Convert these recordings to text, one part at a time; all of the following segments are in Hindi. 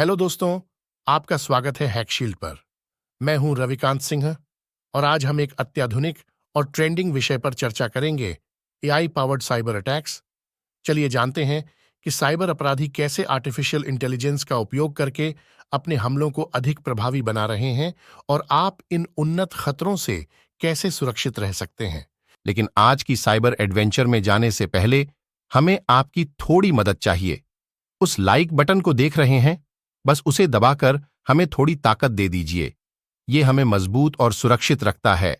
हेलो दोस्तों, आपका स्वागत है हैकशील्ड पर। मैं हूं रविकांत सिंह और आज हम एक अत्याधुनिक और ट्रेंडिंग विषय पर चर्चा करेंगे, एआई पावर्ड साइबर अटैक्स। चलिए जानते हैं कि साइबर अपराधी कैसे आर्टिफिशियल इंटेलिजेंस का उपयोग करके अपने हमलों को अधिक प्रभावी बना रहे हैं और आप इन उन्नत खतरों से कैसे सुरक्षित रह सकते हैं। लेकिन आज की साइबर एडवेंचर में जाने से पहले हमें आपकी थोड़ी मदद चाहिए। उस लाइक बटन को देख रहे हैं, बस उसे दबाकर हमें थोड़ी ताकत दे दीजिए। ये हमें मजबूत और सुरक्षित रखता है।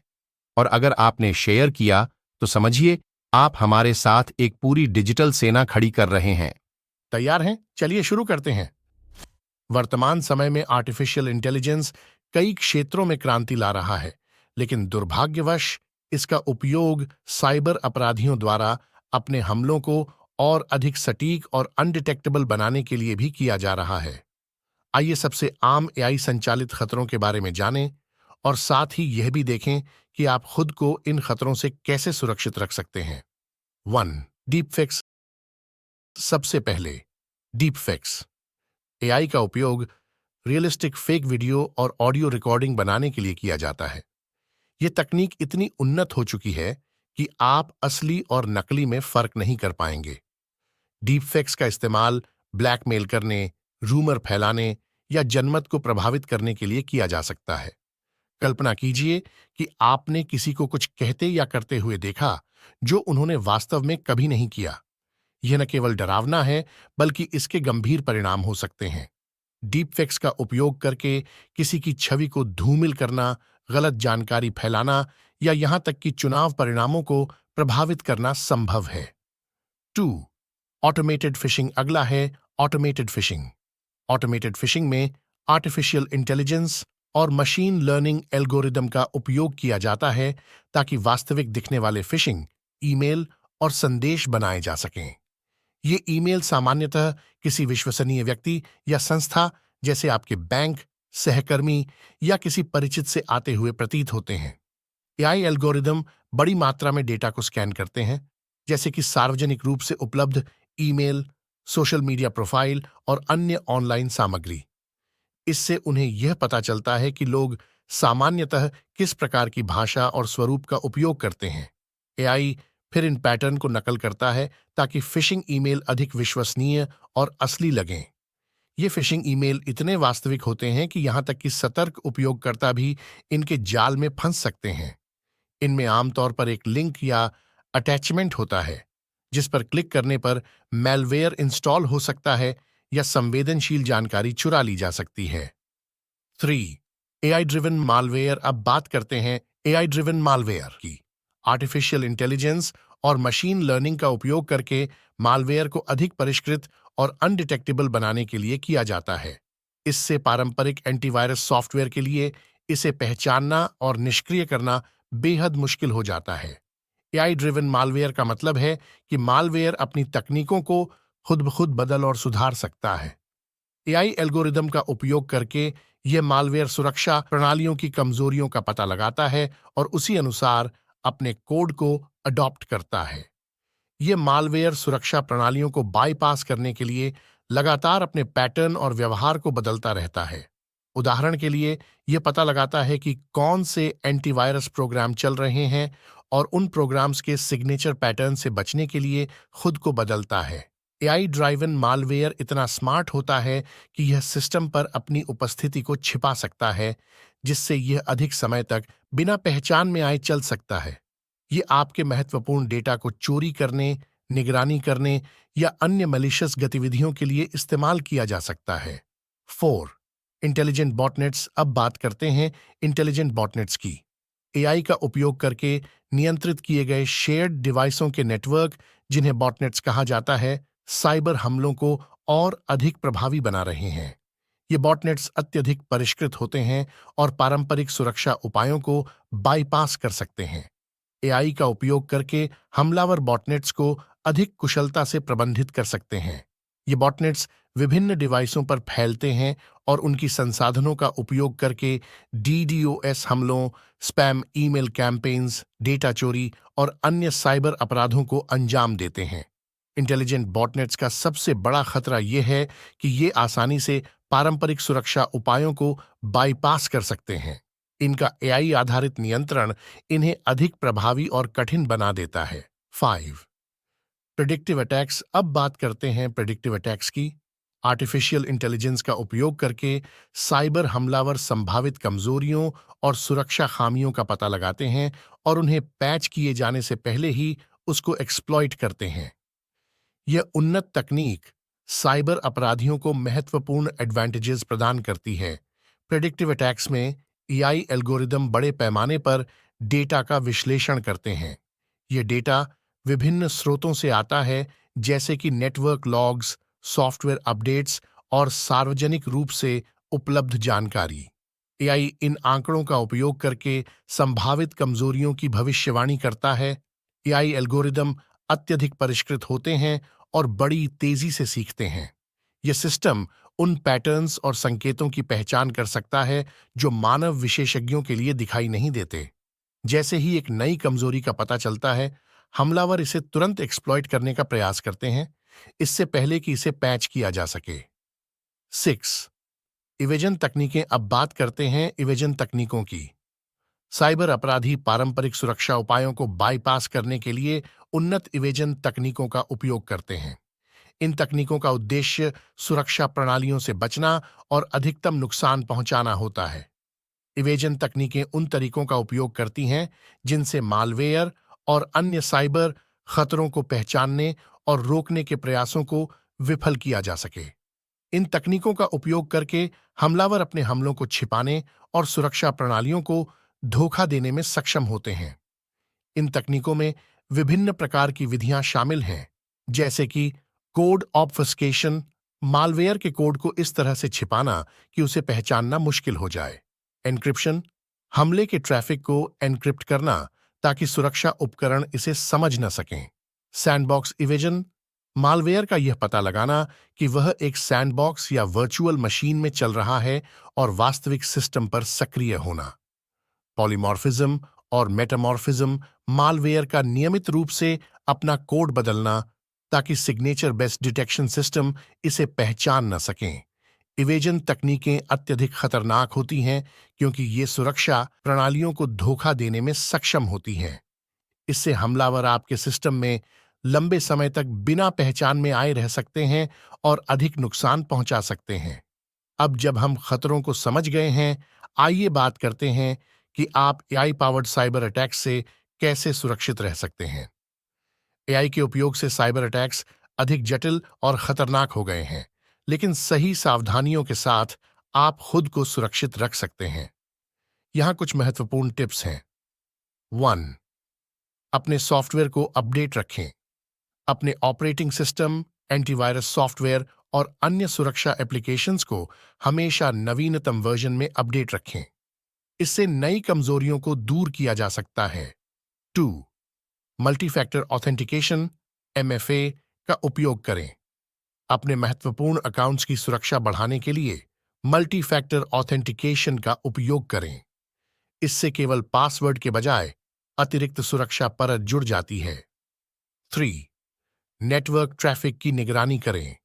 और अगर आपने शेयर किया तो समझिए आप हमारे साथ एक पूरी डिजिटल सेना खड़ी कर रहे हैं। तैयार हैं? चलिए शुरू करते हैं। वर्तमान समय में आर्टिफिशियल इंटेलिजेंस कई क्षेत्रों में क्रांति ला रहा है, लेकिन दुर्भाग्यवश इसका उपयोग साइबर अपराधियों द्वारा अपने हमलों को और अधिक सटीक और अनडिटेक्टेबल बनाने के लिए भी किया जा रहा है। आइए सबसे आम एआई संचालित खतरों के बारे में जानें और साथ ही यह भी देखें कि आप खुद को इन खतरों से कैसे सुरक्षित रख सकते हैं। 1. डीपफेक्स। सबसे पहले डीपफेक्स एआई का उपयोग रियलिस्टिक फेक वीडियो और ऑडियो रिकॉर्डिंग बनाने के लिए किया जाता है। यह तकनीक इतनी उन्नत हो चुकी है कि आप असली और नकली में फर्क नहीं कर पाएंगे। डीपफेक्स का इस्तेमाल ब्लैकमेल करने, रूमर फैलाने या जनमत को प्रभावित करने के लिए किया जा सकता है। कल्पना कीजिए कि आपने किसी को कुछ कहते या करते हुए देखा जो उन्होंने वास्तव में कभी नहीं किया। यह न केवल डरावना है, बल्कि इसके गंभीर परिणाम हो सकते हैं। डीपफेक्स का उपयोग करके किसी की छवि को धूमिल करना, गलत जानकारी फैलाना या यहां तक कि चुनाव परिणामों को प्रभावित करना संभव है। 2. Automated fishing. अगला है ऑटोमेटेड फिशिंग। ऑटोमेटेड फिशिंग में आर्टिफिशियल इंटेलिजेंस और मशीन लर्निंग एल्गोरिदम का उपयोग किया जाता है ताकि वास्तविक दिखने वाले फिशिंग ईमेल और संदेश बनाए जा सकें। ये ईमेल सामान्यतः किसी विश्वसनीय व्यक्ति या संस्था जैसे आपके बैंक, सहकर्मी या किसी परिचित से आते हुए प्रतीत होते हैं। एआई एल्गोरिदम बड़ी मात्रा में डेटा को स्कैन करते हैं, जैसे कि सार्वजनिक रूप से उपलब्ध ईमेल, सोशल मीडिया प्रोफाइल और अन्य ऑनलाइन सामग्री। इससे उन्हें यह पता चलता है कि लोग सामान्यतः किस प्रकार की भाषा और स्वरूप का उपयोग करते हैं। एआई फिर इन पैटर्न को नकल करता है ताकि फिशिंग ईमेल अधिक विश्वसनीय और असली लगें। ये फिशिंग ईमेल इतने वास्तविक होते हैं कि यहां तक कि सतर्क उपयोगकर्ता भी इनके जाल में फंस सकते हैं। इनमें आमतौर पर एक लिंक या अटैचमेंट होता है, जिस पर क्लिक करने पर मैलवेयर इंस्टॉल हो सकता है या संवेदनशील जानकारी चुरा ली जा सकती है। 3. AI driven malware. अब बात करते हैं एआई ड्रिवन मालवेयर की। आर्टिफिशियल इंटेलिजेंस और मशीन लर्निंग का उपयोग करके मालवेयर को अधिक परिष्कृत और अनडिटेक्टेबल बनाने के लिए किया जाता है। इससे पारंपरिक एंटीवायरस सॉफ्टवेयर के लिए इसे पहचानना और निष्क्रिय करना बेहद मुश्किल हो जाता है। एआई ड्रिवन मालवेयर का मतलब है कि मालवेयर अपनी तकनीकों को खुद ब खुद बदल और सुधार सकता है। एआई एल्गोरिदम का उपयोग करके यह मालवेयर सुरक्षा प्रणालियों की कमजोरियों का पता लगाता है और उसी अनुसार अपने कोड को अडॉप्ट करता है। यह मालवेयर सुरक्षा प्रणालियों को बाईपास करने के लिए लगातार अपने पैटर्न और व्यवहार को बदलता रहता है। उदाहरण के लिए यह पता लगाता है कि कौन से एंटीवायरस प्रोग्राम चल रहे हैं और उन प्रोग्राम्स के सिग्नेचर पैटर्न से बचने के लिए खुद को बदलता है। एआई ड्राइवन मालवेयर इतना स्मार्ट होता है कि यह सिस्टम पर अपनी उपस्थिति को छिपा सकता है, जिससे यह अधिक समय तक बिना पहचान में आए चल सकता है। ये आपके महत्वपूर्ण डेटा को चोरी करने, निगरानी करने या अन्य मलिशियस गतिविधियों के लिए इस्तेमाल किया जा सकता है। 4. Intelligent botnets. अब बात करते हैं इंटेलिजेंट बॉटनेट्स की। एआई का उपयोग करके नियंत्रित किए गए शेयर्ड डिवाइसों के नेटवर्क, जिन्हें बॉटनेट्स कहा जाता है, साइबर हमलों को और अधिक प्रभावी बना रहे हैं। ये बॉटनेट्स अत्यधिक परिष्कृत होते हैं और पारंपरिक सुरक्षा उपायों को बाईपास कर सकते हैं। एआई का उपयोग करके हमलावर बॉटनेट्स को अधिक कुशलता से प्रबंधित कर सकते हैं। ये बॉटनेट्स विभिन्न डिवाइसों पर फैलते हैं और उनकी संसाधनों का उपयोग करके डीडोस हमलों, स्पैम ईमेल कैंपेन्स, डेटा चोरी और अन्य साइबर अपराधों को अंजाम देते हैं। इंटेलिजेंट बॉटनेट्स का सबसे बड़ा खतरा यह है कि ये आसानी से पारंपरिक सुरक्षा उपायों को बाईपास कर सकते हैं। इनका एआई आधारित नियंत्रण इन्हें अधिक प्रभावी और कठिन बना देता है। 5 प्रेडिक्टिव अटैक्स। अब बात करते हैं प्रेडिक्टिव अटैक्स की। आर्टिफिशियल इंटेलिजेंस का उपयोग करके साइबर हमलावर संभावित कमजोरियों और सुरक्षा खामियों का पता लगाते हैं और उन्हें पैच किए जाने से पहले ही उसको एक्सप्लॉइट करते हैं। यह उन्नत तकनीक साइबर अपराधियों को महत्वपूर्ण एडवांटेजेस प्रदान करती है। प्रेडिक्टिव अटैक्स में एआई एल्गोरिदम बड़े पैमाने पर डेटा का विश्लेषण करते हैं। यह डेटा विभिन्न स्रोतों से आता है, जैसे कि नेटवर्क लॉग्स, सॉफ्टवेयर अपडेट्स और सार्वजनिक रूप से उपलब्ध जानकारी। एआई इन आंकड़ों का उपयोग करके संभावित कमजोरियों की भविष्यवाणी करता है। एआई एल्गोरिदम अत्यधिक परिष्कृत होते हैं और बड़ी तेजी से सीखते हैं। यह सिस्टम उन पैटर्न्स और संकेतों की पहचान कर सकता है जो मानव विशेषज्ञों के लिए दिखाई नहीं देते। जैसे ही एक नई कमजोरी का पता चलता है, हमलावर इसे तुरंत एक्सप्लॉइट करने का प्रयास करते हैं, इससे पहले कि इसे पैच किया जा सके। 6 इवेजन तकनीकें। अब बात करते हैं इवेजन तकनीकों की। साइबर अपराधी पारंपरिक सुरक्षा उपायों को बाईपास करने के लिए उन्नत इवेजन तकनीकों का उपयोग करते हैं। इन तकनीकों का उद्देश्य सुरक्षा प्रणालियों से बचना और अधिकतम नुकसान पहुंचाना होता है। इवेजन तकनीकें उन तरीकों का उपयोग करती हैं जिनसे मालवेयर और अन्य साइबर खतरों को पहचानने और रोकने के प्रयासों को विफल किया जा सके। इन तकनीकों का उपयोग करके हमलावर अपने हमलों को छिपाने और सुरक्षा प्रणालियों को धोखा देने में सक्षम होते हैं। इन तकनीकों में विभिन्न प्रकार की विधियां शामिल हैं, जैसे कि कोड ऑब्फस्केशन, मालवेयर के कोड को इस तरह से छिपाना कि उसे पहचानना मुश्किल हो जाए। एन्क्रिप्शन, हमले के ट्रैफिक को एन्क्रिप्ट करना ताकि सुरक्षा उपकरण इसे समझ न सकें। सैंडबॉक्स इवेजन, मालवेयर का यह पता लगाना कि वह एक सैंडबॉक्स या वर्चुअल मशीन में चल रहा है और वास्तविक सिस्टम पर सक्रिय होना। पॉलीमॉर्फिज्म और मेटामॉर्फिज्म, मालवेयर का नियमित रूप से अपना कोड बदलना ताकि सिग्नेचर बेस्ड डिटेक्शन सिस्टम इसे पहचान न सकें। इवेजन तकनीकें अत्यधिक खतरनाक होती हैं क्योंकि ये सुरक्षा प्रणालियों को धोखा देने में सक्षम होती हैं। इससे हमलावर आपके सिस्टम में लंबे समय तक बिना पहचान में आए रह सकते हैं और अधिक नुकसान पहुंचा सकते हैं। अब जब हम खतरों को समझ गए हैं, आइए बात करते हैं कि आप एआई पावर्ड साइबर अटैक्स से कैसे सुरक्षित रह सकते हैं। एआई के उपयोग से साइबर अटैक्स अधिक जटिल और खतरनाक हो गए हैं, लेकिन सही सावधानियों के साथ आप खुद को सुरक्षित रख सकते हैं। यहाँ कुछ महत्वपूर्ण टिप्स हैं। 1 अपने सॉफ्टवेयर को अपडेट रखें। अपने ऑपरेटिंग सिस्टम, एंटीवायरस सॉफ्टवेयर और अन्य सुरक्षा एप्लीकेशंस को हमेशा नवीनतम वर्जन में अपडेट रखें। इससे नई कमजोरियों को दूर किया जा सकता है। 2 मल्टी फैक्टर ऑथेंटिकेशन (MFA) का उपयोग करें। अपने महत्वपूर्ण अकाउंट्स की सुरक्षा बढ़ाने के लिए मल्टी फैक्टर ऑथेंटिकेशन का उपयोग करें। इससे केवल पासवर्ड के बजाय अतिरिक्त सुरक्षा परत जुड़ जाती है। 3 नेटवर्क ट्रैफिक की निगरानी करें।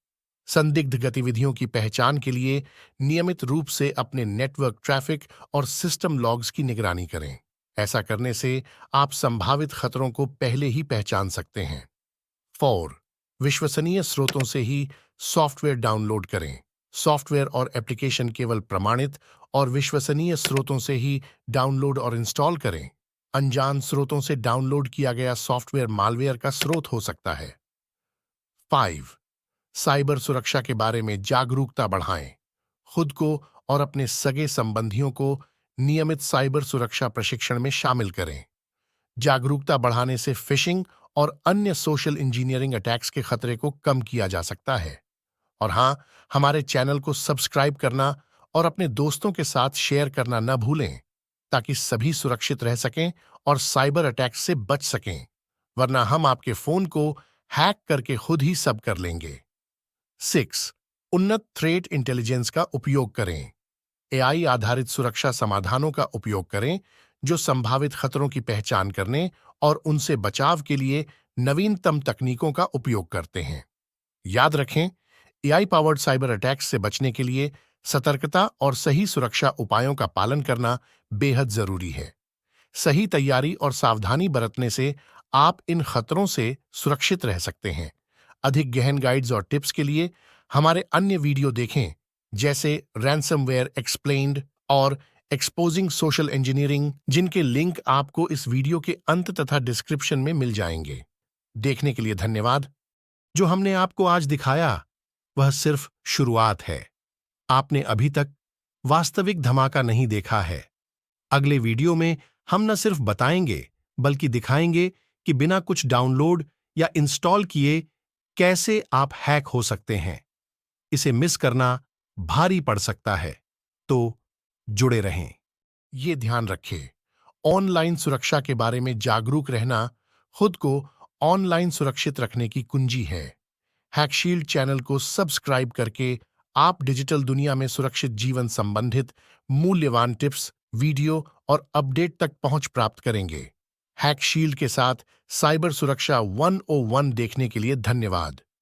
संदिग्ध गतिविधियों की पहचान के लिए नियमित रूप से अपने नेटवर्क ट्रैफिक और सिस्टम लॉग्स की निगरानी करें। ऐसा करने से आप संभावित खतरों को पहले ही पहचान सकते हैं। 4 विश्वसनीय स्रोतों से ही सॉफ्टवेयर डाउनलोड करें। सॉफ्टवेयर और एप्लीकेशन केवल प्रमाणित और विश्वसनीय स्रोतों से ही डाउनलोड और इंस्टॉल करें। अनजान स्रोतों से डाउनलोड किया गया सॉफ्टवेयर मालवेयर का स्रोत हो सकता है। 5 साइबर सुरक्षा के बारे में जागरूकता बढ़ाएं। खुद को और अपने सगे संबंधियों को नियमित साइबर सुरक्षा प्रशिक्षण में शामिल करें। जागरूकता बढ़ाने से फिशिंग और अन्य सोशल इंजीनियरिंग अटैक्स के खतरे को कम किया जा सकता है। और हाँ, हमारे चैनल को सब्सक्राइब करना और अपने दोस्तों के साथ शेयर करना न भूलें, ताकि सभी सुरक्षित रह सकें और साइबर अटैक्स से बच सकें, वरना हम आपके फोन को हैक करके खुद ही सब कर लेंगे। 6 उन्नत थ्रेट इंटेलिजेंस का उपयोग करें। एआई आधारित सुरक्षा समाधानों का उपयोग करें जो संभावित खतरों की पहचान करने और उनसे बचाव के लिए नवीनतम तकनीकों का उपयोग करते हैं। याद रखें, एआई पावर्ड साइबर अटैक्स से बचने के लिए सतर्कता और सही सुरक्षा उपायों का पालन करना बेहद जरूरी है। सही तैयारी और सावधानी बरतने से आप इन खतरों से सुरक्षित रह सकते हैं। अधिक गहन गाइड्स और टिप्स के लिए हमारे अन्य वीडियो देखें, जैसे रैंसमवेयर एक्सप्लेन्ड और एक्सपोजिंग सोशल इंजीनियरिंग, जिनके लिंक आपको इस वीडियो के अंत तथा डिस्क्रिप्शन में मिल जाएंगे। देखने के लिए धन्यवाद। जो हमने आपको आज दिखाया वह सिर्फ शुरुआत है। आपने अभी तक वास्तविक धमाका नहीं देखा है। अगले वीडियो में हम न सिर्फ बताएंगे बल्कि दिखाएंगे कि बिना कुछ डाउनलोड या इंस्टॉल किए कैसे आप हैक हो सकते हैं। इसे मिस करना भारी पड़ सकता है, तो जुड़े रहें। ये ध्यान रखें, ऑनलाइन सुरक्षा के बारे में जागरूक रहना खुद को ऑनलाइन सुरक्षित रखने की कुंजी है। हैकशील्ड चैनल को सब्सक्राइब करके आप डिजिटल दुनिया में सुरक्षित जीवन संबंधित मूल्यवान टिप्स, वीडियो और अपडेट तक पहुंच प्राप्त करेंगे। हैकशील्ड के साथ साइबर सुरक्षा 101 देखने के लिए धन्यवाद।